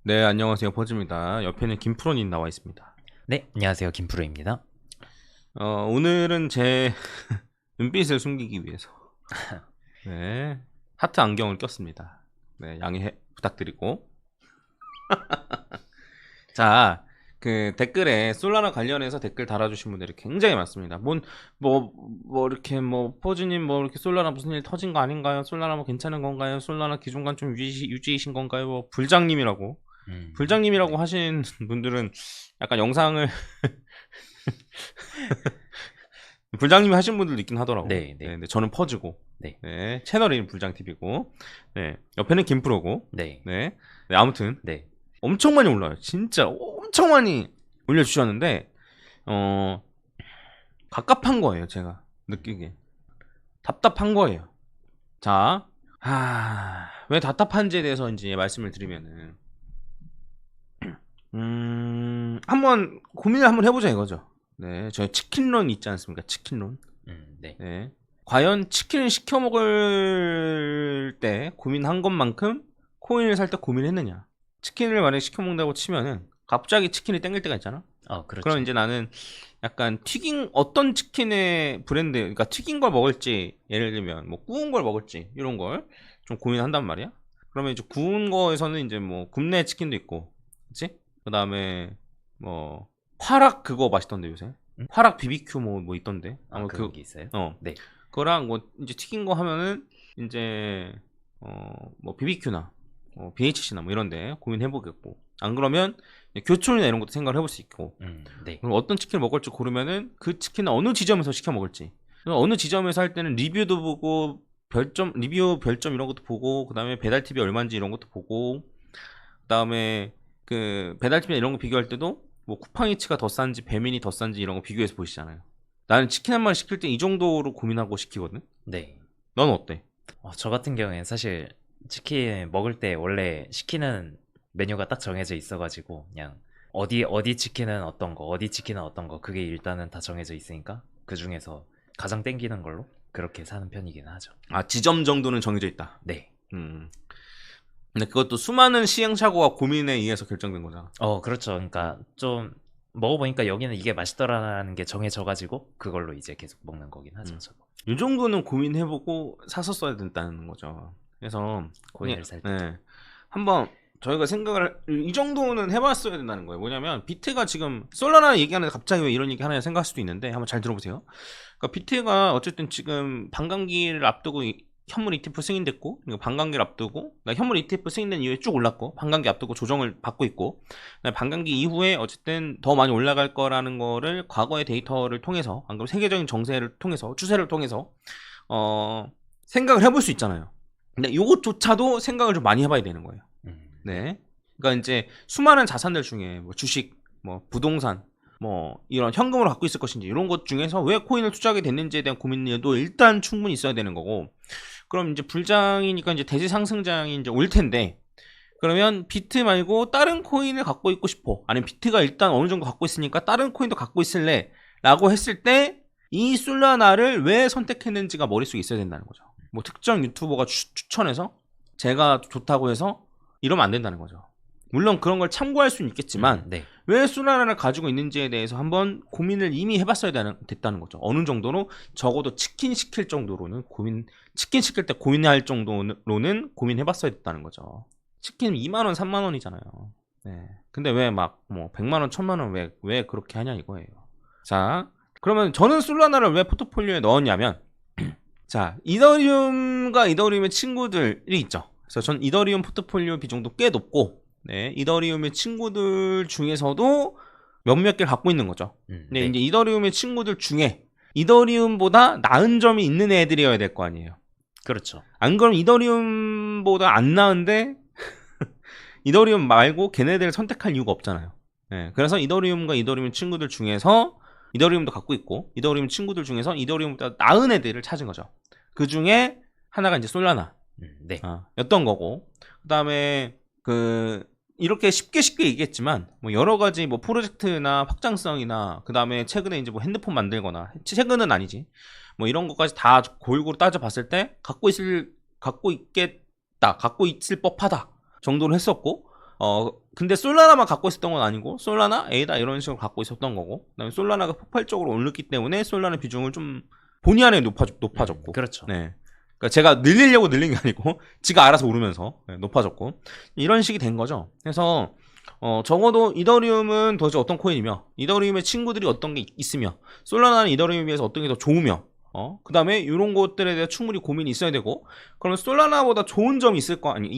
네, 안녕하세요. 퍼즈입니다. 옆에는 김프로님 나와 있습니다. 네, 안녕하세요. 김프로입니다. 오늘은 제 눈빛을 숨기기 위해서 네, 하트 안경을 꼈습니다. 네, 양해 부탁드리고. 자, 그 댓글에 솔라나 관련해서 댓글 달아주신 분들이 굉장히 많습니다. 이렇게 퍼즈님 이렇게 솔라나 무슨 일 터진 거 아닌가요? 솔라나 괜찮은 건가요? 솔라나 기존관 좀 유지이신 건가요? 불장님이라고. 불장님이라고 네. 하신 분들은 약간 영상을 불장님이 하신 분들도 있긴 하더라고. 네, 네, 네, 근데 저는 퍼즈고, 네, 네, 채널 이름 불장TV고, 네, 옆에는 김프로고, 네, 네, 네, 아무튼 네. 엄청 많이 올라요. 진짜 엄청 많이 올려주셨는데, 갑갑한 거예요. 제가 느끼기에 답답한 거예요. 자, 왜 답답한지에 대해서 이제 말씀을 드리면은, 한번 고민을 한번 해보자 이거죠. 네, 저희 치킨론 있지 않습니까? 치킨론. 네. 네. 과연 치킨을 시켜 먹을 때 고민한 것만큼 코인을 살 때 고민했느냐? 치킨을 만약에 시켜 먹는다고 치면은 갑자기 치킨이 땡길 때가 있잖아. 그럼 그렇죠. 이제 나는 약간 어떤 치킨의 브랜드, 그러니까 튀긴 걸 먹을지, 예를 들면 뭐 구운 걸 먹을지 이런 걸 좀 고민한단 말이야. 그러면 이제 구운 거에서는 이제 뭐 굽네 치킨도 있고, 그렇지? 그다음에 뭐 화락 그거 맛있던데 요새. 음? 화락 BBQ 뭐 있던데. 아마 그런 게 있어요? 어 네, 그거랑 뭐 이제 튀긴 거 하면은 이제 뭐 BBQ나 BHC나 뭐 이런데 고민해 보겠고, 안 그러면 교촌이나 이런 것도 생각을 해볼 수 있고, 네, 그럼 어떤 치킨을 먹을지 고르면은 그 치킨은 어느 지점에서 시켜 먹을지, 어느 지점에서 할 때는 리뷰도 보고 리뷰 별점 이런 것도 보고, 그다음에 배달 팁이 얼마인지 이런 것도 보고, 그다음에 그 배달 팁이나 이런 거 비교할 때도 뭐 쿠팡이츠가 더 싼지 배민이 더 싼지 이런 거 비교해서 보시잖아요. 나는 치킨 한 마리 시킬 때 이 정도로 고민하고 시키거든. 네. 넌 어때? 저 같은 경우에 사실 치킨 먹을 때 원래 시키는 메뉴가 딱 정해져 있어가지고 그냥 어디 치킨은 어떤 거, 어디 치킨은 어떤 거 그게 일단은 다 정해져 있으니까 그 중에서 가장 땡기는 걸로 그렇게 사는 편이긴 하죠. 지점 정도는 정해져 있다. 네. 음. 근데 그것도 수많은 시행착오와 고민에 의해서 결정된 거잖아. 그렇죠. 그러니까 좀 먹어보니까 여기는 이게 맛있더라는 게 정해져가지고 그걸로 이제 계속 먹는 거긴 하죠. 음. 저도. 이 정도는 고민해보고 사서 써야 된다는 거죠. 그래서 코인을 살 때. 네. 한번 저희가 생각을 이 정도는 해봤어야 된다는 거예요. 뭐냐면 비트가 지금 솔라나 얘기하는데 갑자기 왜 이런 얘기 하나 생각할 수도 있는데, 한번 잘 들어보세요. 그러니까 비트가 어쨌든 지금 반감기를 앞두고 현물 ETF 승인됐고, 반감기를 앞두고, 그러니까 현물 ETF 승인된 이후에 쭉 올랐고, 반감기 앞두고 조정을 받고 있고, 반감기 이후에 어쨌든 더 많이 올라갈 거라는 거를 과거의 데이터를 통해서, 안 그러면 세계적인 정세를 통해서, 추세를 통해서 생각을 해볼 수 있잖아요. 근데 이것조차도 생각을 좀 많이 해봐야 되는 거예요. 네. 그러니까 이제 수많은 자산들 중에 뭐 주식, 뭐 부동산, 뭐 이런 현금으로 갖고 있을 것인지 이런 것 중에서 왜 코인을 투자하게 됐는지에 대한 고민도 일단 충분히 있어야 되는 거고, 그럼 이제 불장이니까 이제 대세 상승장이 이제 올 텐데, 그러면 비트 말고 다른 코인을 갖고 있고 싶어, 아니면 비트가 일단 어느 정도 갖고 있으니까 다른 코인도 갖고 있을래 라고 했을 때 이 솔라나를 왜 선택했는지가 머릿속에 있어야 된다는 거죠. 뭐 특정 유튜버가 추천해서 제가 좋다고 해서 이러면 안 된다는 거죠. 물론 그런 걸 참고할 수는 있겠지만 네. 왜 솔라나를 가지고 있는지에 대해서 한번 고민을 이미 해봤어야 됐다는 거죠. 어느 정도로 적어도 치킨 시킬 정도로는 치킨 시킬 때 고민할 정도로는 고민해봤어야 됐다는 거죠. 치킨 2만원 3만원이잖아요. 네. 근데 왜 막 뭐 100만원 1000만원 왜 그렇게 하냐 이거예요. 자, 그러면 저는 솔라나를 왜 포트폴리오에 넣었냐면, 자, 이더리움과 이더리움의 친구들이 있죠. 그래서 전 이더리움 포트폴리오 비중도 꽤 높고, 네, 이더리움의 친구들 중에서도 몇몇 개를 갖고 있는 거죠. 근데 네. 이제 이더리움의 친구들 중에 이더리움보다 나은 점이 있는 애들이어야 될 거 아니에요. 그렇죠. 안 그러면 이더리움보다 안 나은데 이더리움 말고 걔네들을 선택할 이유가 없잖아요. 네, 그래서 이더리움과 이더리움 친구들 중에서 이더리움도 갖고 있고, 이더리움 친구들 중에서 이더리움보다 나은 애들을 찾은 거죠. 그 중에 하나가 이제 솔라나 네. 였던 거고, 그 다음에 이렇게 쉽게 얘기했지만 뭐 여러 가지 뭐 프로젝트나 확장성이나, 그 다음에 최근에 이제 뭐 핸드폰 만들거나, 최근은 아니지, 뭐 이런 것까지 다 골고루 따져봤을 때 갖고 있을 법하다 정도로 했었고, 근데 솔라나만 갖고 있었던 건 아니고 솔라나, 에이다 이런 식으로 갖고 있었던 거고, 그다음에 솔라나가 폭발적으로 올랐기 때문에 솔라나 비중을 좀 본의 아니게 높아졌고. 그렇죠. 네. 그러니까 제가 늘리려고 늘린 게 아니고 지가 알아서 오르면서 높아졌고 이런 식이 된 거죠. 그래서 적어도 이더리움은 도대체 어떤 코인이며 이더리움의 친구들이 어떤 게 있으며 솔라나는 이더리움에 비해서 어떤 게 더 좋으며 그 다음에 이런 것들에 대해 충분히 고민이 있어야 되고, 그러면 솔라나보다 좋은 점이 있을 거 아니,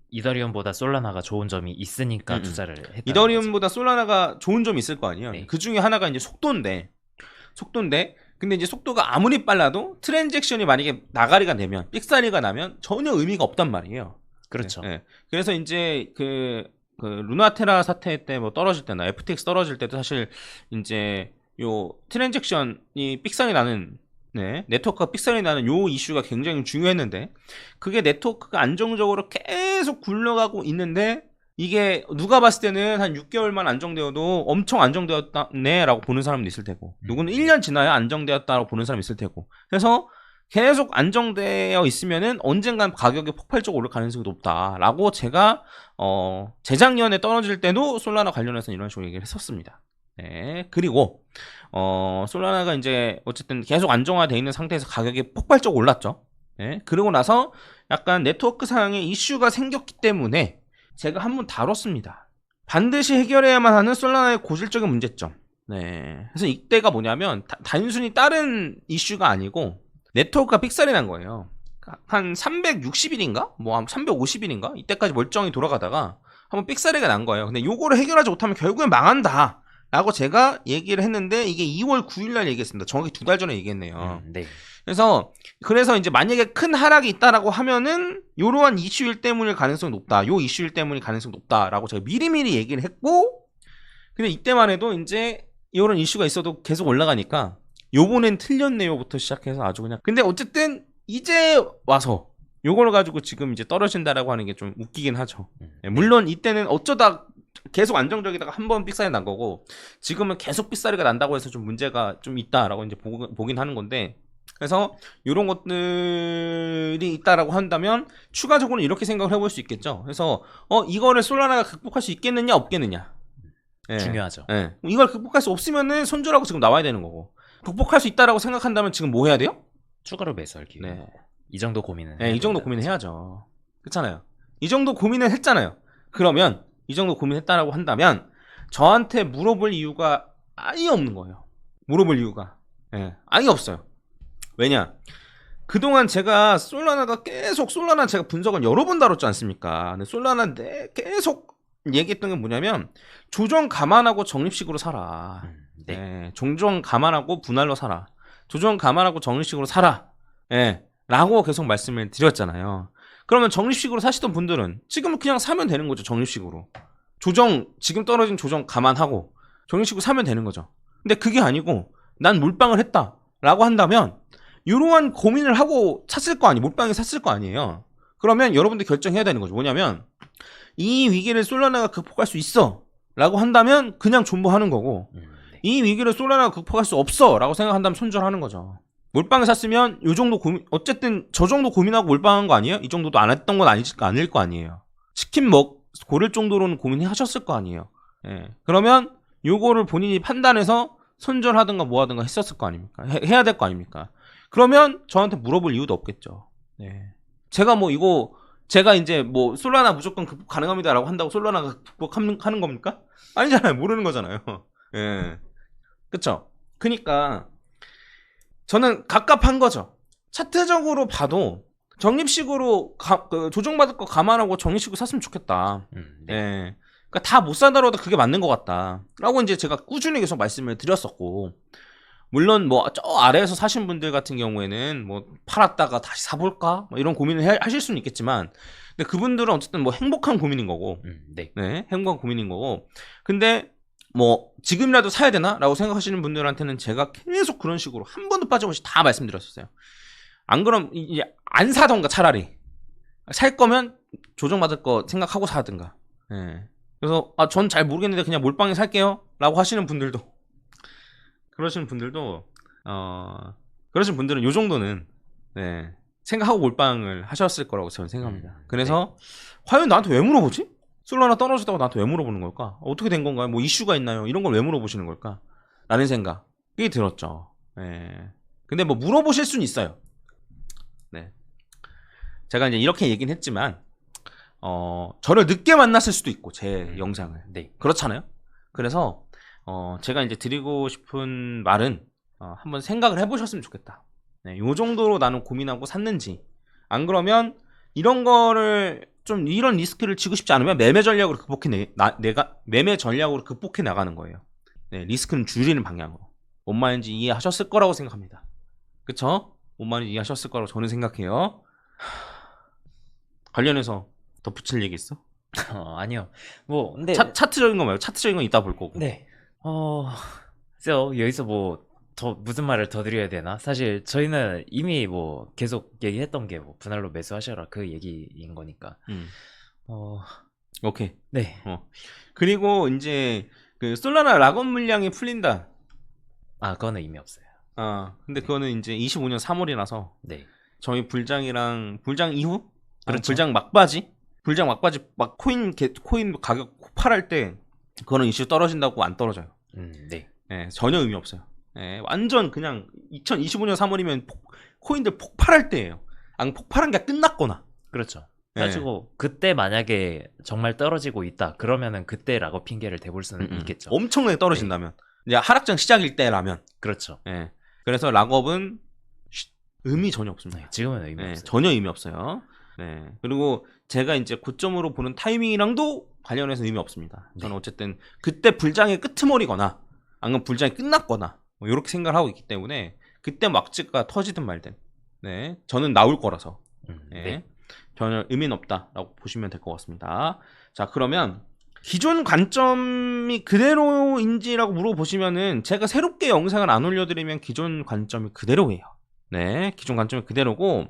이더리움보다 솔라나가 좋은 점이 있으니까 투자를 했다는 거죠. 이더리움보다 솔라나가 좋은 점이 있을 거 아니에요. 네. 그 중에 하나가 이제 속도인데 근데 이제 속도가 아무리 빨라도 트랜잭션이 만약에 나가리가 되면 삑사리가 나면 전혀 의미가 없단 말이에요. 그렇죠. 네. 그래서 이제 그 루나테라 사태 때 뭐 떨어질 때나 FTX 떨어질 때도 사실 이제 요 트랜잭션이 삑사리 나는, 네트워크가 삑사리 나는 요 이슈가 굉장히 중요했는데, 그게 네트워크가 안정적으로 계속 굴러가고 있는데 이게 누가 봤을 때는 한 6개월만 안정되어도 엄청 안정되었다네 라고 보는 사람도 있을 테고, 누구는 1년 지나야 안정되었다라고 보는 사람이 있을 테고, 그래서 계속 안정되어 있으면은 언젠간 가격이 폭발적으로 오를 가능성이 높다라고 제가 재작년에 떨어질 때도 솔라나 관련해서 이런 식으로 얘기를 했었습니다. 네. 그리고 솔라나가 이제 어쨌든 계속 안정화되어 있는 상태에서 가격이 폭발적으로 올랐죠. 네. 그러고 나서 약간 네트워크 상의 이슈가 생겼기 때문에 제가 한번 다뤘습니다. 반드시 해결해야만 하는 솔라나의 고질적인 문제점. 네. 그래서 이때가 뭐냐면 단순히 다른 이슈가 아니고 네트워크가 삑살이 난 거예요. 한 360일인가? 뭐 한 350일인가? 이때까지 멀쩡히 돌아가다가 한번 삑사리가 난 거예요. 근데 요거를 해결하지 못하면 결국엔 망한다 라고 제가 얘기를 했는데, 이게 2월 9일날 얘기했습니다. 정확히 2달 전에 얘기했네요. 네. 그래서 이제 만약에 큰 하락이 있다라고 하면은 요러한 이슈일 때문일 가능성이 높다, 요 이슈일 때문일 가능성이 높다라고 제가 미리미리 얘기를 했고, 근데 이때만 해도 이제 요런 이슈가 있어도 계속 올라가니까 요번엔 틀렸네요부터 시작해서 아주 그냥, 근데 어쨌든 이제 와서 요걸 가지고 지금 이제 떨어진다라고 하는 게 좀 웃기긴 하죠. 물론 이때는 어쩌다 계속 안정적이다가 한 번 삑사리 난 거고, 지금은 계속 삑사리가 난다고 해서 좀 문제가 좀 있다라고 이제 보긴 하는 건데, 그래서 이런 것들이 있다라고 한다면 추가적으로 이렇게 생각을 해볼 수 있겠죠. 그래서 이거를 솔라나가 극복할 수 있겠느냐 없겠느냐. 예. 중요하죠. 예. 이걸 극복할 수 없으면은 손절하고 지금 나와야 되는 거고, 극복할 수 있다라고 생각한다면 지금 뭐 해야 돼요? 추가로 매수할 기회. 네. 이 정도 고민은. 이 정도 고민을 해야죠. 그렇잖아요. 이 정도 고민을 했잖아요. 그러면 이 정도 고민했다라고 한다면 저한테 물어볼 이유가 아예 없는 거예요. 물어볼 이유가 아예 없어요. 왜냐? 그동안 제가 솔라나 제가 분석을 여러 번 다뤘지 않습니까? 근데 솔라나 계속 얘기했던 게 뭐냐면, 조정 감안하고 적립식으로 사라. 네. 조정 감안하고 분할로 사라. 조정 감안하고 적립식으로 사라. 라고 계속 말씀을 드렸잖아요. 그러면 적립식으로 사시던 분들은 지금 그냥 사면 되는 거죠. 적립식으로. 지금 떨어진 조정 감안하고 적립식으로 사면 되는 거죠. 근데 그게 아니고 난 몰빵을 했다 라고 한다면 이러한 고민을 하고 몰빵에 샀을 거 아니에요. 그러면 여러분들 결정해야 되는 거죠. 뭐냐면, 이 위기를 솔라나가 극복할 수 있어 라고 한다면 그냥 존버하는 거고, 네. 이 위기를 솔라나가 극복할 수 없어 라고 생각한다면 손절하는 거죠. 몰빵을 샀으면 요 정도 어쨌든 저 정도 고민하고 몰빵한 거 아니에요? 이 정도도 안 했던 건 아닐 거 아니에요. 치킨 고를 정도로는 고민하셨을 거 아니에요. 그러면 요거를 본인이 판단해서 손절하든가 뭐 하든가 했었을 거 아닙니까? 해야 될 거 아닙니까? 그러면 저한테 물어볼 이유도 없겠죠. 제가 이제 뭐 솔라나 무조건 극복 가능합니다라고 한다고 솔라나가 극복하는 겁니까? 아니잖아요. 모르는 거잖아요. 그쵸? 그니까 저는 갑갑한 거죠. 차트적으로 봐도 적립식으로 조정받을 거 감안하고 적립식으로 샀으면 좋겠다. 네. 그러니까 다 못 사더라도 그게 맞는 것 같다 라고 이제 제가 꾸준히 계속 말씀을 드렸었고, 물론 뭐 저 아래에서 사신 분들 같은 경우에는 뭐 팔았다가 다시 사볼까 뭐 이런 고민을 하실 수는 있겠지만, 근데 그분들은 어쨌든 뭐 행복한 고민인 거고, 행복한 고민인 거고, 근데 뭐 지금이라도 사야 되나 라고 생각하시는 분들한테는 제가 계속 그런 식으로 한 번도 빠짐없이 다 말씀드렸었어요. 안 그럼 이제 안 사던가, 차라리 살 거면 조정받을 거 생각하고 사든가. 그래서 전 잘 모르겠는데 그냥 몰빵에 살게요 라고 하시는 분들도, 그러신 분들은 요 정도는 생각하고 몰빵을 하셨을 거라고 저는 생각합니다. 그래서 과연 나한테 왜 물어보지? 솔라나 떨어지다고 나한테 왜 물어보는 걸까? 어떻게 된 건가요? 뭐 이슈가 있나요? 이런 걸 왜 물어보시는 걸까? 라는 생각이 들었죠. 예. 근데 뭐 물어보실 수는 있어요. 네. 제가 이제 이렇게 얘기는 했지만, 저를 늦게 만났을 수도 있고, 제 영상을. 네. 그렇잖아요? 그래서, 제가 이제 드리고 싶은 말은, 한번 생각을 해보셨으면 좋겠다. 네, 요 정도로 나는 고민하고 샀는지. 안 그러면, 이런 거를, 좀 이런 리스크를 지고 싶지 않으면 매매 전략으로 내가 매매 전략으로 극복해 나가는 거예요. 네, 리스크는 줄이는 방향으로. 뭔 말인지 이해하셨을 거라고 생각합니다. 그쵸? 뭔 말인지 이해하셨을 거라고 저는 생각해요. 관련해서 덧붙일 얘기 있어? 아니요. 뭐 근데 차트적인 거 말고 차트적인 건 이따 볼 거고. 네. 글쎄요. 여기서 뭐 더 무슨 말을 더 드려야 되나? 사실 저희는 이미 뭐 계속 얘기했던 게 뭐 분할로 매수하셔라 그 얘기인 거니까. 오케이. 네. 그리고 이제 그 솔라나 락업 물량이 풀린다. 그거는 의미 없어요. 근데 그거는 이제 25년 3월이라서 네. 저희 불장 이후? 그렇죠. 불장 막바지 막 코인 가격 폭발할 때 그거는 이슈 떨어진다고 안 떨어져요. 네. 예, 전혀 의미 없어요. 예, 완전 그냥 2025년 3월이면 코인들 폭발할 때예요. 폭발한 게 끝났거나. 그렇죠. 예. 그래가지고 그때 만약에 정말 떨어지고 있다 그러면은 그때 락업 핑계를 대볼 수는 있겠죠. 엄청나게 떨어진다면. 이제 하락장 시작일 때라면. 그렇죠. 예. 그래서 락업은 의미 전혀 없습니다. 네, 지금은 의미 없어요. 전혀 의미 없어요. 네. 그리고 제가 이제 고점으로 보는 타이밍이랑도 관련해서 의미 없습니다. 저는 어쨌든 그때 불장의 끄트머리거나 아니면 불장이 끝났거나 뭐 이렇게 생각을 하고 있기 때문에 그때 막지가 터지든 말든 네. 저는 나올 거라서 네. 전혀 의미는 없다라고 보시면 될 것 같습니다. 자, 그러면 기존 관점이 그대로인지라고 물어보시면은 제가 새롭게 영상을 안 올려드리면 기존 관점이 그대로예요. 네, 기존 관점이 그대로고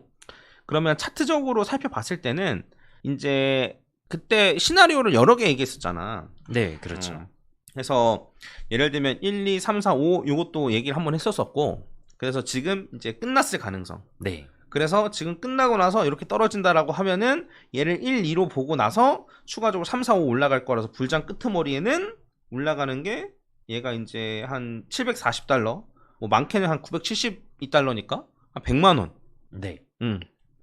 그러면 차트적으로 살펴봤을 때는 이제 그때 시나리오를 여러 개 얘기했었잖아. 네, 그렇죠. 그래서 예를 들면 1, 2, 3, 4, 5 이것도 얘기를 한번 했었었고 그래서 지금 이제 끝났을 가능성. 네. 그래서 지금 끝나고 나서 이렇게 떨어진다라고 하면은 얘를 1, 2로 보고 나서 추가적으로 3, 4, 5 올라갈 거라서 불장 끄트머리에는 올라가는 게 얘가 이제 한 740달러 뭐 많게는 한 972달러니까 한 100만 원. 네.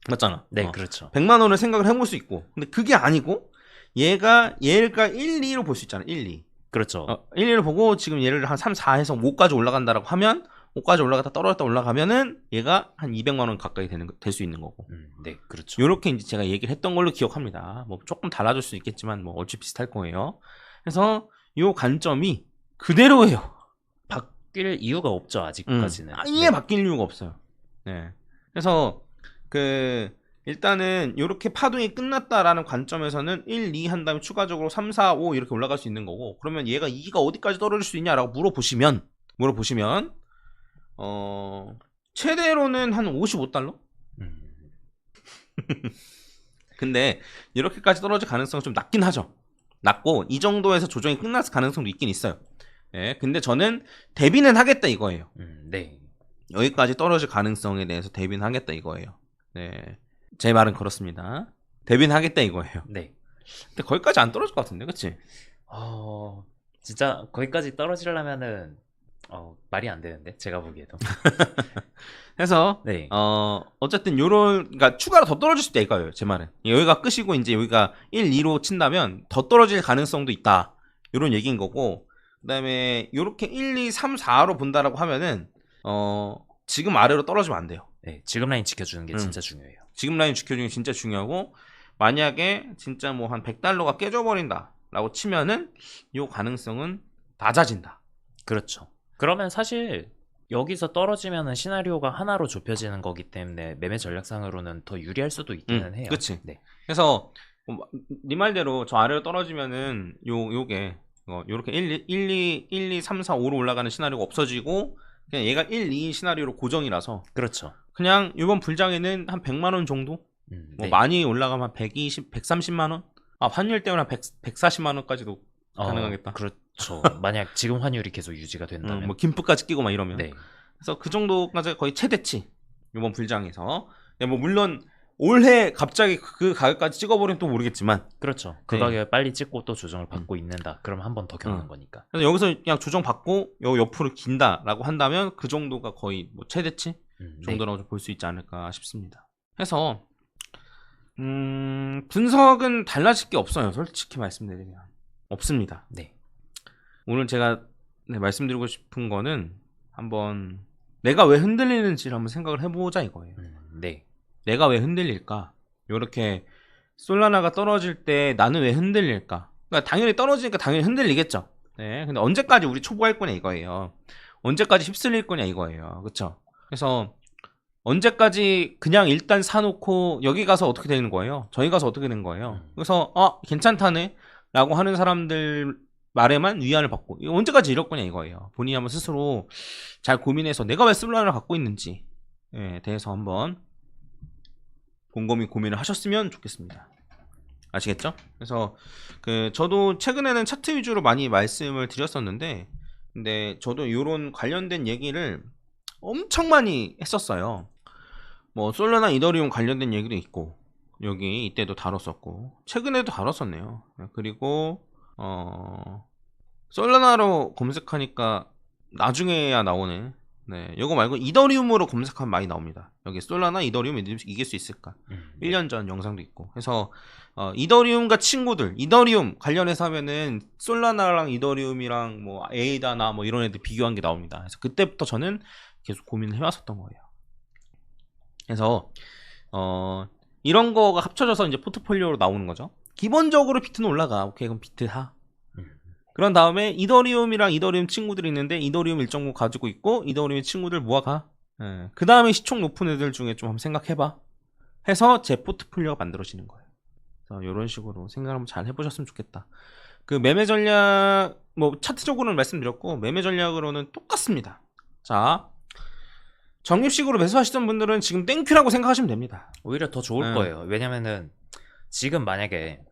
맞잖아. 네, 그렇죠. 100만 원을 생각을 해볼 수 있고 근데 그게 아니고 얘가 1, 2로 볼 수 있잖아. 1, 2. 그렇죠. 1, 2를 보고 지금 얘를 한 3, 4에서 5까지 올라간다라고 하면 5까지 올라갔다 떨어졌다 올라가면은 얘가 한 200만 원 가까이 될 수 있는 거고. 네, 그렇죠. 요렇게 이제 제가 얘기를 했던 걸로 기억합니다. 뭐 조금 달라질 수 있겠지만 뭐 얼추 비슷할 거예요. 그래서 요 관점이 그대로예요. 바뀔 이유가 없죠, 아직까지는. 아예 바뀔 이유가 없어요. 네. 그래서 일단은 요렇게 파동이 끝났다라는 관점에서는 1, 2 한 다음에 추가적으로 3, 4, 5 이렇게 올라갈 수 있는 거고 그러면 얘가 2가 어디까지 떨어질 수 있냐라고 물어보시면 최대로는 한 55달러? 근데 이렇게까지 떨어질 가능성은 좀 낮긴 하죠. 낮고 이 정도에서 조정이 끝났을 가능성도 있긴 있어요. 예, 근데 저는 대비는 하겠다 이거예요. 네. 여기까지 떨어질 가능성에 대해서 대비는 하겠다 이거예요. 네, 제 말은 그렇습니다. 대비는 하겠다 이거예요. 네. 근데 거기까지 안 떨어질 것 같은데, 그치? 진짜 거기까지 떨어지려면은 말이 안 되는데 제가 보기에도. 그래서 네. 어쨌든 그러니까 추가로 더 떨어질 수도 있어요. 제 말은 여기가 끝이고 이제 여기가 1, 2로 친다면 더 떨어질 가능성도 있다. 이런 얘기인 거고 그다음에 요렇게 1, 2, 3, 4로 본다라고 하면은 지금 아래로 떨어지면 안 돼요. 네, 지금 라인 지켜주는 게 진짜 중요해요. 지금 라인 지켜주는 게 진짜 중요하고 만약에 진짜 뭐 한 100달러가 깨져버린다라고 치면은 요 가능성은 낮아진다. 그렇죠. 그러면 사실 여기서 떨어지면은 시나리오가 하나로 좁혀지는 거기 때문에 매매 전략상으로는 더 유리할 수도 있기는 해요. 그치. 네. 그래서 네 말대로 저 아래로 떨어지면은 요게 요렇게 1, 2, 3, 4, 5로 올라가는 시나리오가 없어지고 그냥 얘가 1, 2 시나리오로 고정이라서 그렇죠. 그냥 이번 불장에는 한 100만 원 정도? 뭐 네. 많이 올라가면 한 120, 130만 원? 환율 때문에 한 140만 원까지도 가능하겠다. 그렇죠. 만약 지금 환율이 계속 유지가 된다면. 뭐 김프까지 끼고 막 이러면. 네. 그래서 그 정도까지 거의 최대치 이번 불장에서. 네, 뭐 물론 올해 갑자기 그 가격까지 찍어버리면 또 모르겠지만 그렇죠. 그 네. 가격을 빨리 찍고 또 조정을 받고 있는다. 그럼 한 번 더 겪는 거니까. 그래서 여기서 그냥 조정받고 요 옆으로 긴다라고 한다면 그 정도가 거의 뭐 최대치 네. 정도라고 볼 수 있지 않을까 싶습니다. 해서 분석은 달라질 게 없어요. 솔직히 말씀드리면 없습니다. 네. 오늘 제가 말씀드리고 싶은 거는 한번 내가 왜 흔들리는지를 한번 생각을 해보자 이거예요. 네. 내가 왜 흔들릴까? 이렇게 솔라나가 떨어질 때 나는 왜 흔들릴까? 그러니까 당연히 떨어지니까 당연히 흔들리겠죠. 네. 근데 언제까지 우리 초보할 거냐 이거예요. 언제까지 휩쓸릴 거냐 이거예요. 그렇죠? 그래서 언제까지 그냥 일단 사놓고 여기 가서 어떻게 되는 거예요? 저희 가서 어떻게 된 거예요? 그래서 괜찮다네 라고 하는 사람들 말에만 위안을 받고 이거 언제까지 이럴 거냐 이거예요. 본인이 한번 스스로 잘 고민해서 내가 왜 솔라나를 갖고 있는지에 대해서 한번 곰곰이 고민을 하셨으면 좋겠습니다. 아시겠죠? 그래서 저도 최근에는 차트 위주로 많이 말씀을 드렸었는데 근데 저도 이런 관련된 얘기를 엄청 많이 했었어요. 뭐 솔라나 이더리움 관련된 얘기도 있고 여기 이때도 다뤘었고 최근에도 다뤘었네요. 그리고 솔라나로 검색하니까 나중에야 나오네. 네, 이거 말고 이더리움으로 검색하면 많이 나옵니다. 여기 솔라나 이더리움 이길 수 있을까? 1년 전 영상도 있고. 그래서 이더리움과 친구들, 이더리움 관련해서 하면은 솔라나랑 이더리움이랑 뭐 에이다나 뭐 이런 애들 비교한 게 나옵니다. 그래서 그때부터 저는 계속 고민을 해왔었던 거예요. 그래서 이런 거가 합쳐져서 이제 포트폴리오로 나오는 거죠. 기본적으로 비트는 올라가. 오케이, 그럼 비트 하. 그런 다음에 이더리움이랑 이더리움 친구들이 있는데 이더리움 일정부 가지고 있고 이더리움 친구들 모아가. 그 다음에 시총 높은 애들 중에 좀 한번 생각해봐. 해서 제 포트폴리오가 만들어지는 거예요. 그래서 이런 식으로 생각을 한번 잘 해보셨으면 좋겠다. 그 매매 전략 뭐 차트적으로는 말씀드렸고 매매 전략으로는 똑같습니다. 자, 적립식으로 매수하시던 분들은 지금 땡큐라고 생각하시면 됩니다. 오히려 더 좋을 거예요. 왜냐면은 지금 만약에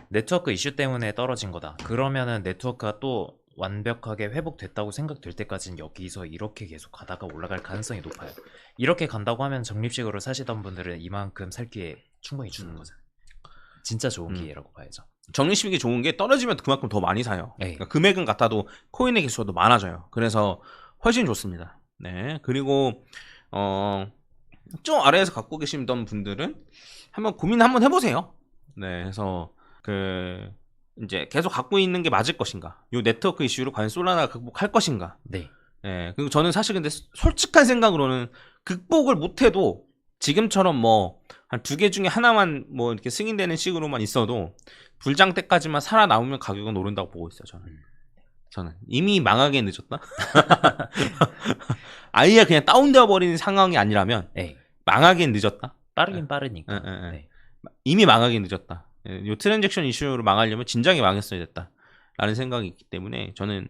네트워크 이슈 때문에 떨어진 거다. 그러면은 네트워크가 또 완벽하게 회복됐다고 생각될 때까지는 여기서 이렇게 계속 가다가 올라갈 가능성이 높아요. 이렇게 간다고 하면 적립식으로 사시던 분들은 이만큼 살 기회 충분히 주는 거잖아요. 진짜 좋은 기회라고 봐야죠. 적립식이 좋은 게 떨어지면 그만큼 더 많이 사요. 네. 그러니까 금액은 같아도 코인의 개수가 더 많아져요. 그래서 훨씬 좋습니다. 네, 그리고 좀 아래에서 갖고 계시던 분들은 한번 고민 한번 해보세요. 네, 그래서 이제 계속 갖고 있는 게 맞을 것인가? 요 네트워크 이슈로 과연 솔라나가 극복할 것인가? 네. 네, 그리고 저는 사실 근데 솔직한 생각으로는 극복을 못해도 지금처럼 뭐 한 2개 중에 하나만 뭐 이렇게 승인되는 식으로만 있어도 불장 때까지만 살아남으면 가격은 오른다고 보고 있어요. 저는 이미 망하게 늦었다. 아예 그냥 다운되어 버리는 상황이 아니라면 네. 망하기엔 늦었다. 빠르긴 빠르니까. 네. 이미 망하기엔 늦었다. 이 트랜잭션 이슈로 망하려면 진작에 망했어야 됐다 라는 생각이 있기 때문에 저는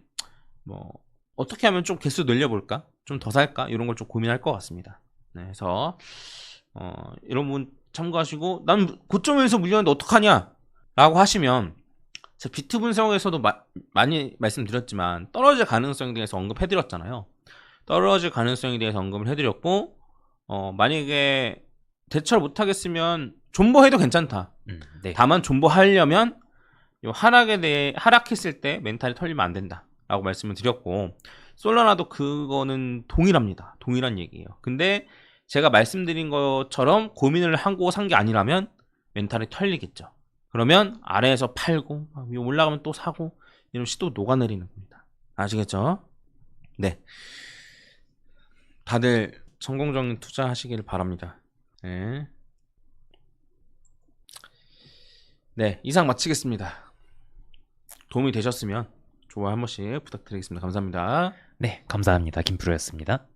뭐 어떻게 하면 좀 개수 늘려볼까, 좀 더 살까 이런 걸 좀 고민할 것 같습니다. 네, 그래서 이런 부분 참고하시고 난 고점에서 물렸는데 어떡하냐 라고 하시면 제가 비트 분석에서도 많이 말씀드렸지만 떨어질 가능성에 대해서 언급해드렸잖아요. 떨어질 가능성에 대해서 언급을 해드렸고 만약에 대처를 못하겠으면 존버해도 괜찮다. 네. 다만 존버하려면 요 하락했을 때 멘탈이 털리면 안 된다 라고 말씀을 드렸고 솔라나도 그거는 동일합니다. 동일한 얘기예요. 근데 제가 말씀드린 것처럼 고민을 하고 산 게 아니라면 멘탈이 털리겠죠. 그러면 아래에서 팔고 올라가면 또 사고 이런 시도 녹아내리는 겁니다. 아시겠죠? 네, 다들 성공적인 투자하시길 바랍니다. 네. 네, 이상 마치겠습니다. 도움이 되셨으면 좋아요 한 번씩 부탁드리겠습니다. 감사합니다. 네, 감사합니다. 김프로였습니다.